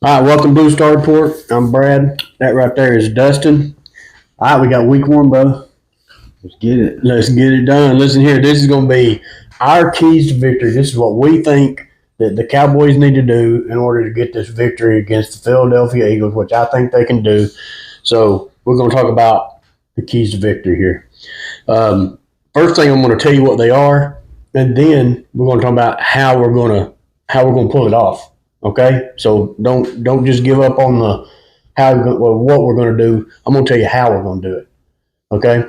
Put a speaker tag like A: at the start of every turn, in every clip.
A: All right, welcome to Blue Star Report. I'm Brad. That right there is Dustin. All right, we got week one, brother.
B: Let's get it.
A: Let's get it done. Listen here, this is going to be our keys to victory. This is what we think that the Cowboys need to do in order to get this victory against the Philadelphia Eagles, which I think they can do. So we're going to talk about the keys to victory here. First thing, I'm going to tell you what they are, and then we're going to talk about how we're going to pull it off. Okay, so don't just give up on the what we're going to do. I'm going to tell you how we're going to do it. Okay,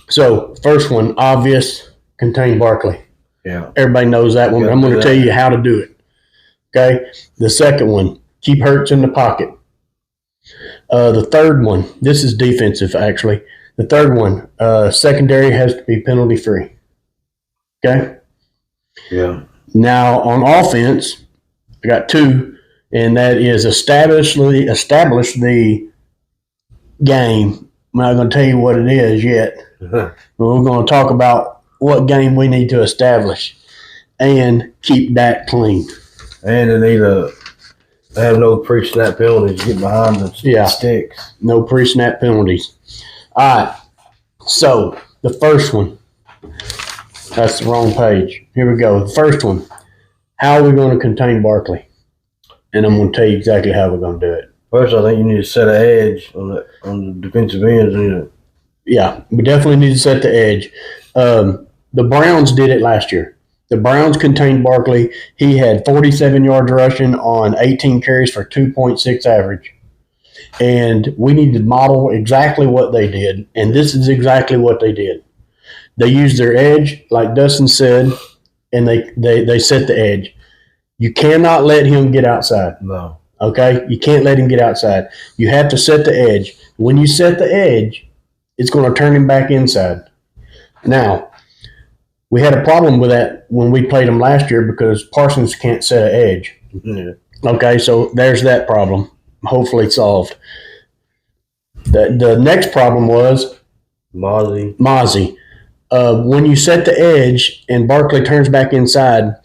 A: so first one, obvious, contain Barkley.
B: Yeah,
A: everybody knows that one. But I'm going to tell you how to do it. Okay, the second one, keep Hurts in the pocket. The third one, this is defensive actually. The third one, secondary has to be penalty free. Okay.
B: Yeah.
A: Now on offense, I got two, and that is establish the game. I'm not going to tell you what it is yet, but we're going to talk about what game we need to establish and keep Dak clean.
B: And they have no pre-snap penalties. Get behind the sticks.
A: No pre-snap penalties. All right. So the first one, that's the wrong page. Here we go. The first one. How are we going to contain Barkley? And I'm going to tell you exactly how we're going to do it.
B: First, I think you need to set an edge on the defensive ends.
A: Yeah, we definitely need to set the edge. The Browns did it last year. The Browns contained Barkley. He had 47 yards rushing on 18 carries for 2.6 average. And we need to model exactly what they did. And this is exactly what they did. They used their edge, like Dustin said, and they set the edge. You cannot let him get outside.
B: No.
A: Okay? You can't let him get outside. You have to set the edge. When you set the edge, it's going to turn him back inside. Now, we had a problem with that when we played him last year because Parsons can't set an edge.
B: Yeah.
A: Okay, so there's that problem. Hopefully solved. The next problem was Mozzie. When you set the edge and Barkley turns back inside,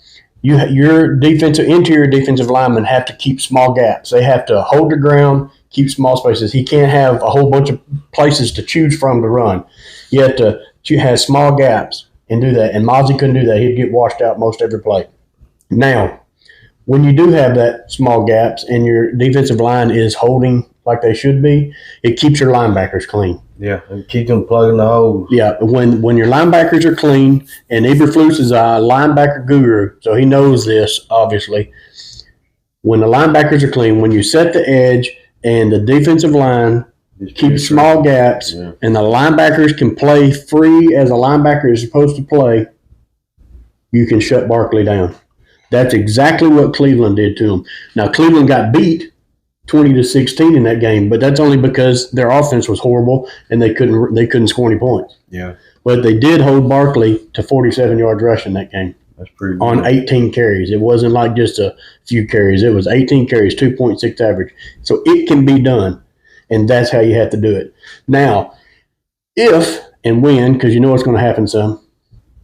A: your interior defensive linemen have to keep small gaps. They have to hold the ground, keep small spaces. He can't have a whole bunch of places to choose from to run. You have to have small gaps and do that. And Mozzie couldn't do that. He'd get washed out most every play. Now, when you do have that small gaps and your defensive line is holding like they should be, it keeps your linebackers clean.
B: Yeah, and keep them plugging the holes.
A: Yeah, when your linebackers are clean, and Eberflus is a linebacker guru, so he knows this, obviously. When the linebackers are clean, when you set the edge and the defensive line keeps small gaps, and the linebackers can play free as a linebacker is supposed to play, you can shut Barkley down. That's exactly what Cleveland did to him. Now, Cleveland got beat 20-16 in that game, but that's only because their offense was horrible and they couldn't score any points.
B: Yeah.
A: But they did hold Barkley to 47 yards rushing that game.
B: That's pretty good.
A: On 18 carries. It wasn't like just a few carries. It was 18 carries, 2.6 average. So it can be done, and that's how you have to do it. Now, if and when, because you know what's going to happen, son,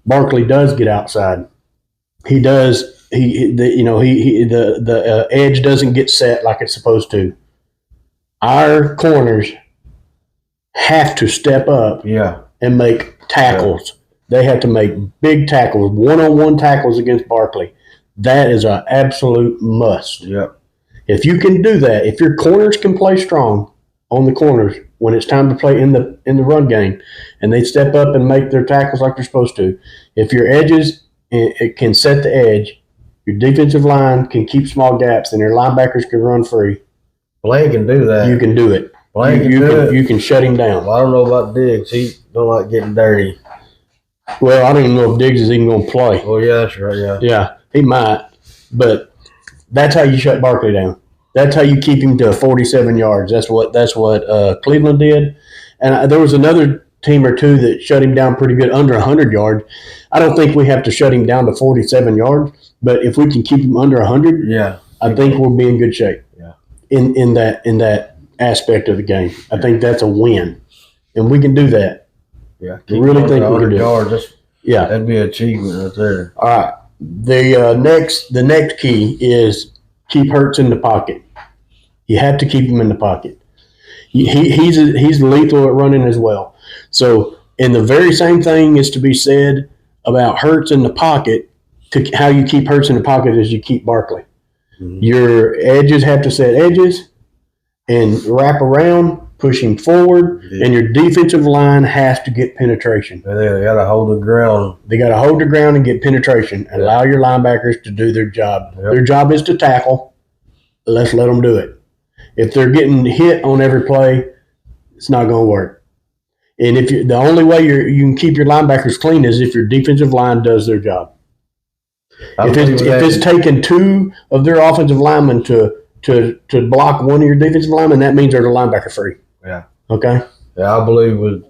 A: Barkley does get outside. He does. The edge doesn't get set like it's supposed to. Our corners have to step up and make tackles. They have to make big tackles, one-on-one tackles against Barkley. That is an absolute must.
B: Yep.
A: If you can do that, if your corners can play strong on the corners when it's time to play in the run game, and they step up and make their tackles like they're supposed to, if your edges it can set the edge, your defensive line can keep small gaps, and your linebackers can run free.
B: Blaine can do that.
A: You can do it. You can shut him down.
B: Well, I don't know about Diggs. He don't like getting dirty.
A: Well, I don't even know if Diggs is even going to play.
B: Oh, yeah, that's right, yeah.
A: Yeah, he might. But that's how you shut Barkley down. That's how you keep him to 47 yards. That's what Cleveland did. And there was another team or two that shut him down pretty good, under 100 yards. I don't think we have to shut him down to 47 yards, but if we can keep him under 100, I think we'll be in good shape.
B: Yeah.
A: In that aspect of the game, I think that's a win, and we can do that.
B: Yeah,
A: I really think we can do
B: yards,
A: it. Yeah,
B: that'd be an achievement right there.
A: All right. The next key is keep Hurts in the pocket. You have to keep him in the pocket. He's lethal at running as well. So, and the very same thing is to be said about Hurts in the pocket. To how you keep Hurts in the pocket is you keep Barkley. Mm-hmm. Your edges have to set edges and wrap around, push him forward, and your defensive line has to get penetration.
B: They got to hold the ground.
A: They got to hold the ground and get penetration. And allow your linebackers to do their job. Yep. Their job is to tackle. Let's let them do it. If they're getting hit on every play, it's not going to work. And if the only way you can keep your linebackers clean is if your defensive line does their job. If it's taking two of their offensive linemen to block one of your defensive linemen, that means they're the linebacker free.
B: Yeah.
A: Okay?
B: Yeah, I believe with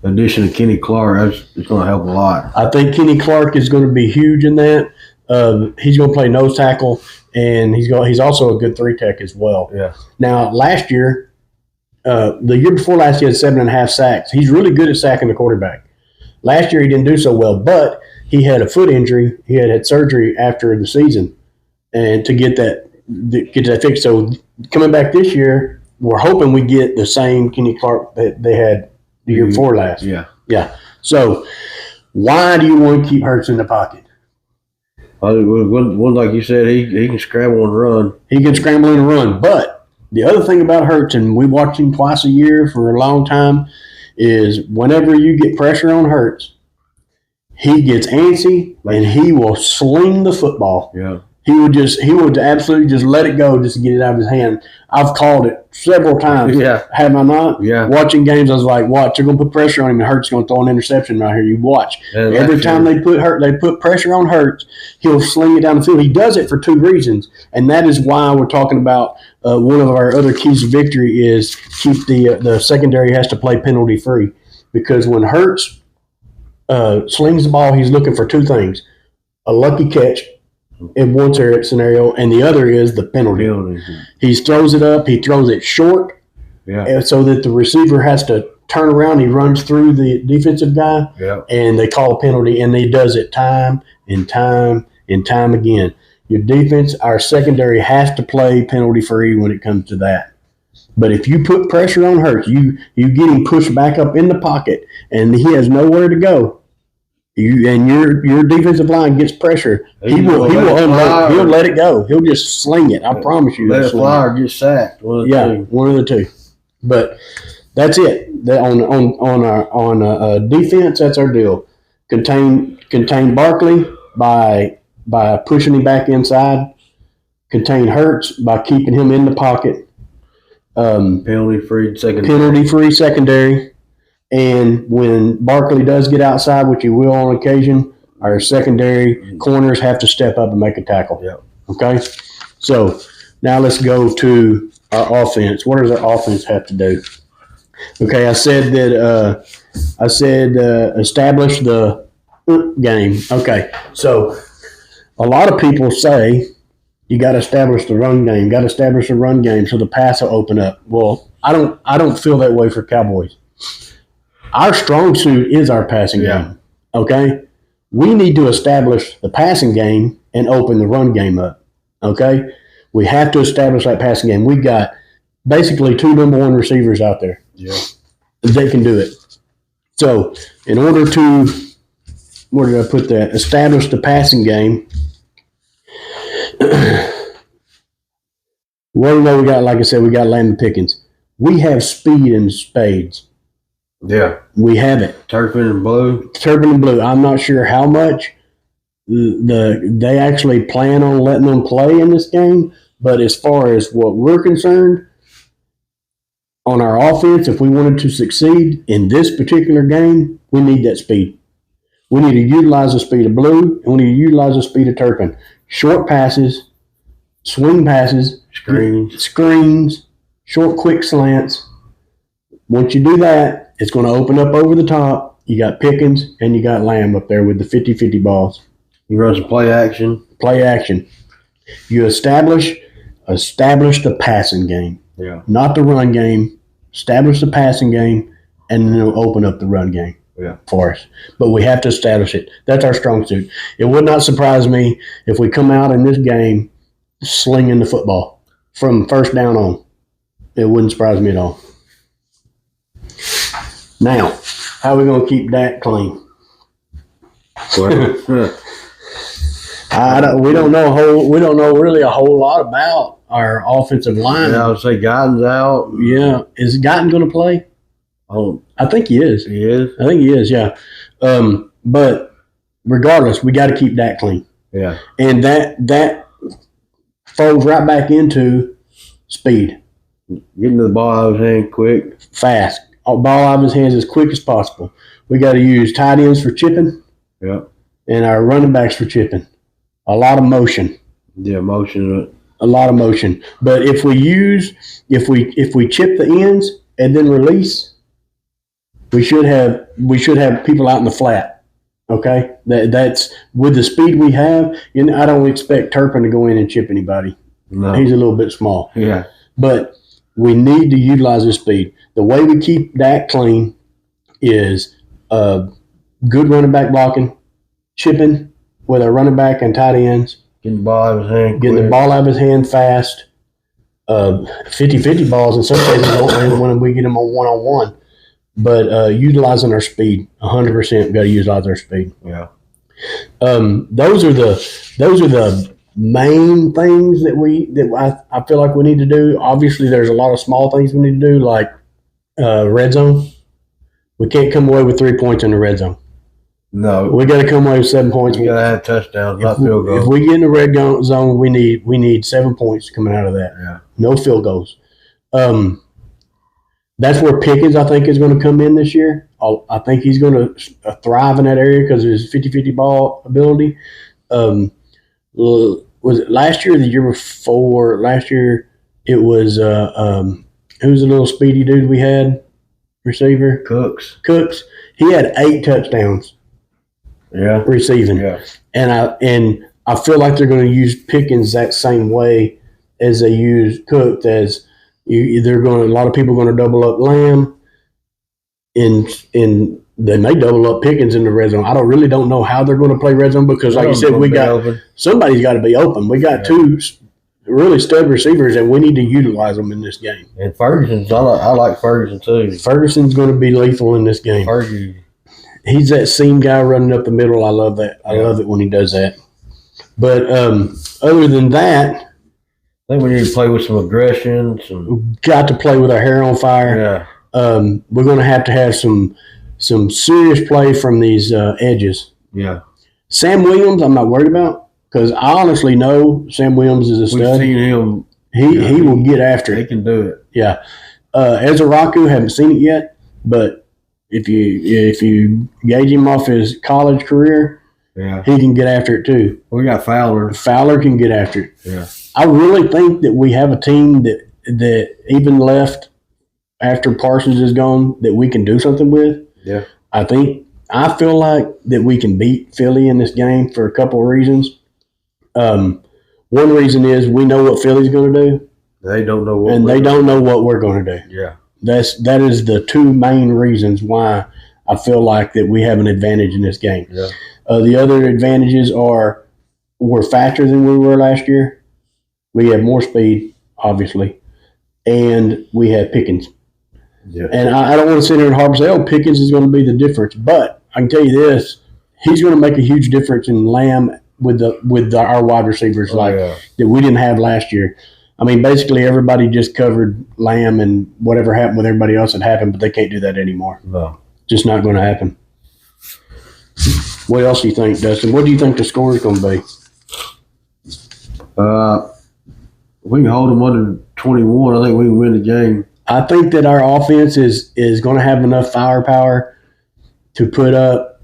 B: the addition of Kenny Clark, it's going to help a lot.
A: I think Kenny Clark is going to be huge in that. He's going to play nose tackle, and he's also a good 3-tech as well.
B: Yeah.
A: Now, last year, the year before last, he had 7.5 sacks. He's really good at sacking the quarterback. Last year, he didn't do so well, but he had a foot injury. He had surgery after the season, and to get that fixed. So coming back this year, we're hoping we get the same Kenny Clark that they had the year before last.
B: Yeah.
A: Yeah. So why do you want to keep Hurts in the pocket?
B: One like you said, he can scramble and run.
A: He can scramble and run. But the other thing about Hurts, and we watch him twice a year for a long time, is whenever you get pressure on Hurts, he gets antsy and he will sling the football.
B: Yeah.
A: He would absolutely just let it go just to get it out of his hand. I've called it several times.
B: Yeah.
A: Have I not?
B: Yeah.
A: Watching games, I was like, watch, they're going to put pressure on him and Hurts going to throw an interception right here. You watch. Yeah, every time they put pressure on Hurts, he'll sling it down the field. He does it for two reasons, and that is why we're talking about one of our other keys to victory is keep the secondary has to play penalty free, because when Hurts slings the ball, he's looking for two things: a lucky catch in one scenario, and the other is the penalty. He throws it up, he throws it short, so that the receiver has to turn around. He runs through the defensive guy, and they call a penalty, and he does it time and time and time again. Your defense, our secondary, has to play penalty free when it comes to that. But if you put pressure on Hurts, you get him pushed back up in the pocket, and he has nowhere to go. Your defensive line gets pressure. He'll let it go. He'll just sling it. I promise you.
B: Let it fly or get sacked.
A: One of the two. But that's it. On defense, that's our deal. Contain Barkley by pushing him back inside. Contain Hurts by keeping him in the pocket.
B: Penalty free secondary.
A: And when Barkley does get outside, which he will on occasion, our secondary corners have to step up and make a tackle.
B: Yep.
A: Okay? So now let's go to our offense. What does our offense have to do? Okay, I said establish the game. Okay, so a lot of people say you got to establish the run game. Got to establish the run game so the pass will open up. Well, I don't feel that way for Cowboys. Our strong suit is our passing game, okay? We need to establish the passing game and open the run game up, okay? We have to establish that passing game. We've got basically two number one receivers out there.
B: Yeah.
A: They can do it. So in order to, where did I put that? Establish the passing game. What do we got? Like I said, we got Landon Pickens. We have speed in spades.
B: Yeah.
A: We have it.
B: Turpin and Blue.
A: I'm not sure how much they actually plan on letting them play in this game, but as far as what we're concerned, on our offense, if we wanted to succeed in this particular game, we need that speed. We need to utilize the speed of Blue, and we need to utilize the speed of Turpin. Short passes, swing passes, screens, short quick slants. Once you do that, it's going to open up over the top. You got Pickens and you got Lamb up there with the 50-50 balls.
B: You run some play action.
A: You establish the passing game.
B: Yeah.
A: Not the run game. Establish the passing game, and then it'll open up the run game for us. But we have to establish it. That's our strong suit. It would not surprise me if we come out in this game slinging the football. from first down on. It wouldn't surprise me at all. Now, how are we going to keep Dak clean? We don't know really a whole lot about our offensive line.
B: Yeah, I would say Guyton's out.
A: Yeah, is Guyton going to play?
B: Oh,
A: I think he is.
B: He is.
A: I think he is. Yeah, but regardless, we got to keep Dak clean.
B: Yeah,
A: and that folds right back into speed.
B: Getting the ball out of his hand quick,
A: fast. Ball out of his hands as quick as possible. We got to use tight ends for chipping.
B: Yeah,
A: and our running backs for chipping. A lot of motion.
B: Yeah, motion.
A: A lot of motion. But if we chip the ends and then release, we should have people out in the flat. Okay, that's with the speed we have. I don't expect Turpin to go in and chip anybody.
B: No,
A: he's a little bit small.
B: Yeah,
A: but we need to utilize his speed. The way we keep Dak clean is good running back blocking, chipping with our running back and tight ends.
B: Getting the ball out of his hand.
A: Getting the ball out of his hand fast. 50-50 balls in some cases when we get them on one-on-one. But utilizing our speed, 100%, we've got to utilize our speed.
B: Yeah.
A: Those are the main things that I feel like we need to do. Obviously, there's a lot of small things we need to do, like red zone. We can't come away with 3 points in the red zone.
B: No,
A: we got to come away with 7 points.
B: We got to have touchdowns, not field goals.
A: If we get in the red zone, we need 7 points coming out of that.
B: Yeah,
A: no field goals. That's where Pickens, I think, is going to come in this year. I think he's going to thrive in that area because of his 50-50 ball ability. Was it last year or the year before? Last year it was who's the little speedy dude we had? Receiver? Cooks. He had 8 touchdowns.
B: Yeah.
A: Receiving.
B: Yeah.
A: And I feel like they're going to use Pickens that same way as they use Cook. As a lot of people are going to double up Lamb, and they may double up Pickens in the red zone. I really don't know how they're going to play red zone because, like you said, somebody's got to be open. We got 2 really stud receivers, and we need to utilize them in this game.
B: And Ferguson's, I like Ferguson too.
A: Ferguson's going to be lethal in this game. He's that seam guy running up the middle. I love that. I love it when he does that. But other than that,
B: I think we need to play with some aggression.
A: We've got to play with our hair on fire.
B: Yeah.
A: We're going to have some serious play from these edges.
B: Yeah.
A: Sam Williams, I'm not worried about because I honestly know Sam Williams is a stud.
B: We've seen him.
A: He will get after it.
B: He can do it.
A: Yeah. Ezra Raku, haven't seen it yet, but if you gauge him off his college career, he can get after it too.
B: We got Fowler.
A: Fowler can get after it.
B: Yeah.
A: I really think that we have a team that even left after Parsons is gone that we can do something with.
B: Yeah.
A: I feel like that we can beat Philly in this game for a couple of reasons. One reason is we know what Philly's going to do.
B: They don't know what
A: they don't know what we're going to do.
B: Yeah.
A: That is the 2 main reasons why I feel like that we have an advantage in this game.
B: Yeah.
A: The other advantages are we're faster than we were last year. We have more speed, obviously, and we have Pickens.
B: Yeah.
A: And I don't want to sit here and harp and say, Pickens is going to be the difference. But I can tell you this, he's going to make a huge difference in Lamb with our wide receivers that we didn't have last year. I mean, basically everybody just covered Lamb, and whatever happened with everybody else had happened, but they can't do that anymore.
B: No.
A: Just not going to happen. What else do you think, Dustin? What do you think the score is going to be?
B: We can hold them under 21. I think we can win the game.
A: I think that our offense is going to have enough firepower to put up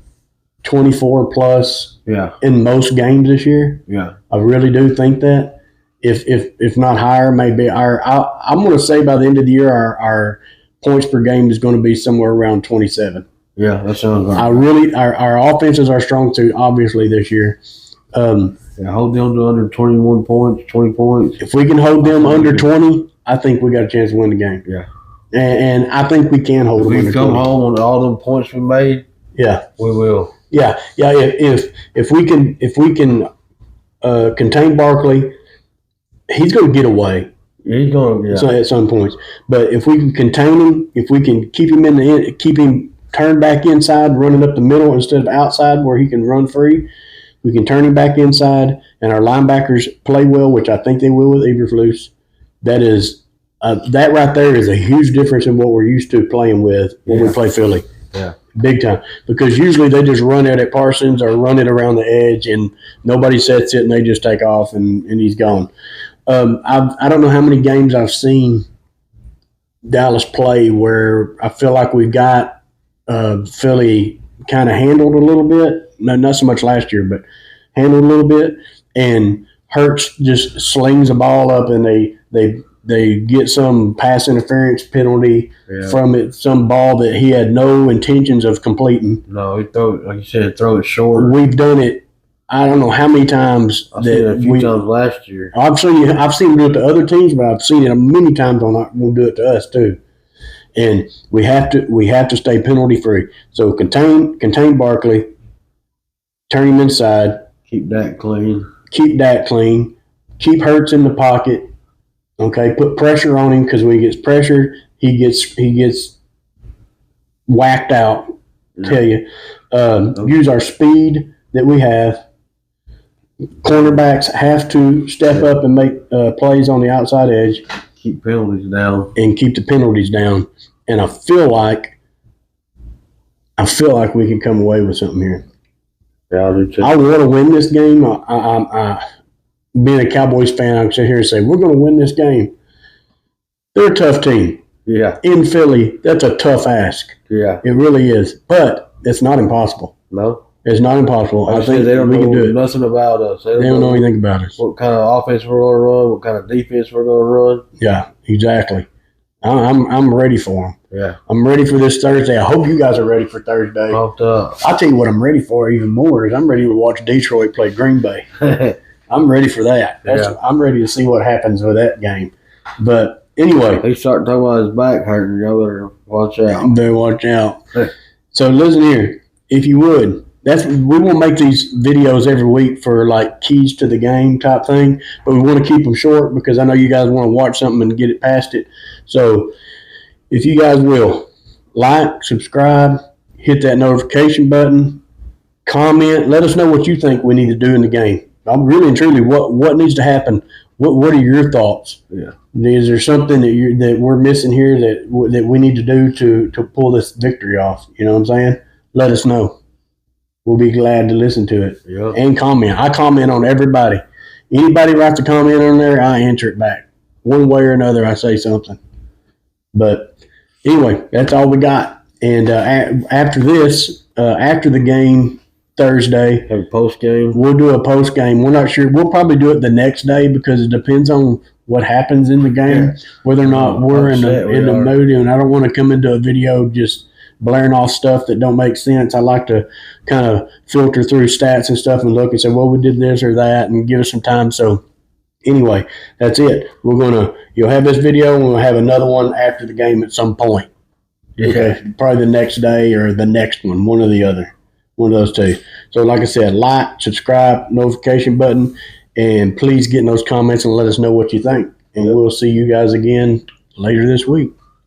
A: 24 plus in most games this year.
B: Yeah.
A: I really do think that. If not higher, maybe I'm going to say by the end of the year our points per game is going to be somewhere around 27.
B: Yeah, that sounds right.
A: Our offense is our strong suit, obviously, this year.
B: Hold them to under 21 points, 20 points.
A: If we can hold them under 20, I think we got a chance to win the game.
B: Yeah.
A: And I think we can hold them under 20.
B: If we come home on all them points we made, we will.
A: Yeah. If we can contain Barkley, he's going to get away.
B: He's going
A: at some points. But if we can contain him, if we can keep him turned back inside, running up the middle instead of outside where he can run free, we can turn him back inside, and our linebackers play well, which I think they will with Eberflus. That right there is a huge difference in what we're used to playing with when we play Philly.
B: Yeah.
A: Big time. Because usually they just run it at Parsons or run it around the edge and nobody sets it and they just take off and he's gone. I don't know how many games I've seen Dallas play where I feel like we've got Philly kind of handled a little bit. No, not so much last year, but handled a little bit. And Hurts just slings a ball up and they get some pass interference penalty from it, some ball that he had no intentions of completing.
B: No, he like you said, throw it short.
A: We've done it. I don't know how many times.
B: I've seen it a few times last year.
A: I've seen him do it to other teams, but I've seen it many times we'll do it to us too. And we have to stay penalty free. So contain Barkley, turn him inside,
B: keep that clean.
A: Keep Hurts in the pocket. Okay, put pressure on him because when he gets pressured, he gets whacked out.
B: Yeah.
A: Tell you, use our speed that we have. Cornerbacks have to step up and make plays on the outside edge.
B: Keep penalties down.
A: And keep the penalties down. And I feel like we can come away with something here.
B: Yeah, I do too.
A: I want to win this game. Being a Cowboys fan, I can sit here and say, we're going to win this game. They're a tough team.
B: Yeah.
A: In Philly, that's a tough ask.
B: Yeah.
A: It really is. But it's not impossible.
B: No.
A: It's not impossible. I think
B: they don't
A: we
B: know
A: can do it.
B: Nothing about us.
A: They don't know anything about us.
B: What kind of offense we're going to run, what kind of defense we're going to run.
A: Yeah, exactly. I'm ready for them.
B: Yeah.
A: I'm ready for this Thursday. I hope you guys are ready for Thursday.
B: I'll
A: tell you what I'm ready for even more is I'm ready to watch Detroit play Green Bay. I'm ready for that. I'm ready to see what happens with that game. But anyway.
B: He started talking about his back hurting. Y'all better watch out.
A: Better watch out. So listen here. If you would, we won't make these videos every week for like keys to the game type thing, but we want to keep them short because I know you guys want to watch something and get it past it. So if you guys will, like, subscribe, hit that notification button, comment, let us know what you think we need to do in the game. I'm really and truly, what needs to happen? What are your thoughts?
B: Yeah.
A: Is there something that we're missing here that we need to do to pull this victory off? You know what I'm saying? Let us know. We'll be glad to listen to it.
B: Yeah.
A: And comment. I comment on everybody. Anybody writes a comment on there, I answer it back. One way or another, I say something. But anyway, that's all we got. And after this, after the game Thursday,
B: have a post game.
A: We'll do a post game. We're not sure. We'll probably do it the next day because it depends on what happens in the game, whether or not we're in the mood. And I don't want to come into a video just blaring off stuff that don't make sense. I like to kind of filter through stats and stuff and look and say, well, we did this or that, and give us some time. So anyway, that's it. You'll have this video and we'll have another one after the game at some point.
B: Yeah.
A: Okay. Probably the next day or the next one, one or the other. One of those two. So like I said, like, subscribe, notification button, and please get in those comments and let us know what you think. And we'll see you guys again later this week.